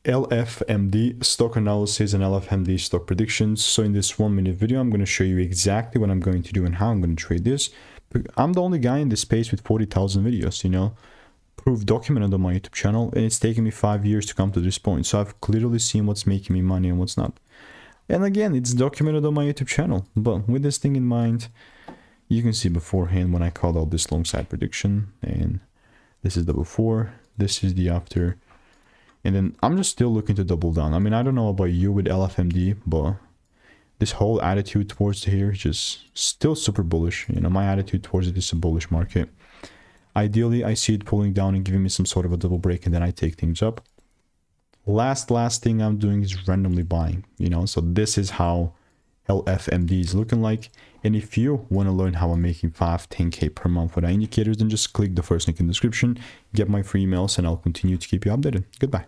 LFMD stock analysis and LFMD stock predictions. So in this 1-minute video, I'm going to show you exactly what I'm going to do and how I'm going to trade this. I'm the only guy in this space with 40,000 videos, you know, proof documented on my YouTube channel, and it's taken me 5 years to come to this point. So I've clearly seen what's making me money and what's not. And again, it's documented on my YouTube channel. But with this thing in mind, you can see beforehand when I called out this long side prediction, and this is the before, this is the after. And then I'm just still looking to double down. I mean, I don't know about you with LFMD, but this whole attitude towards here is just still super bullish. You know, my attitude towards it is a bullish market. Ideally, I see it pulling down and giving me some sort of a double break, and then I take things up. Last thing I'm doing is randomly buying, you know. So this is how LFMD is looking like. And if you want to learn how I'm making 5-10K per month with our indicators, then just click the first link in the description, get my free emails, and I'll continue to keep you updated. Goodbye.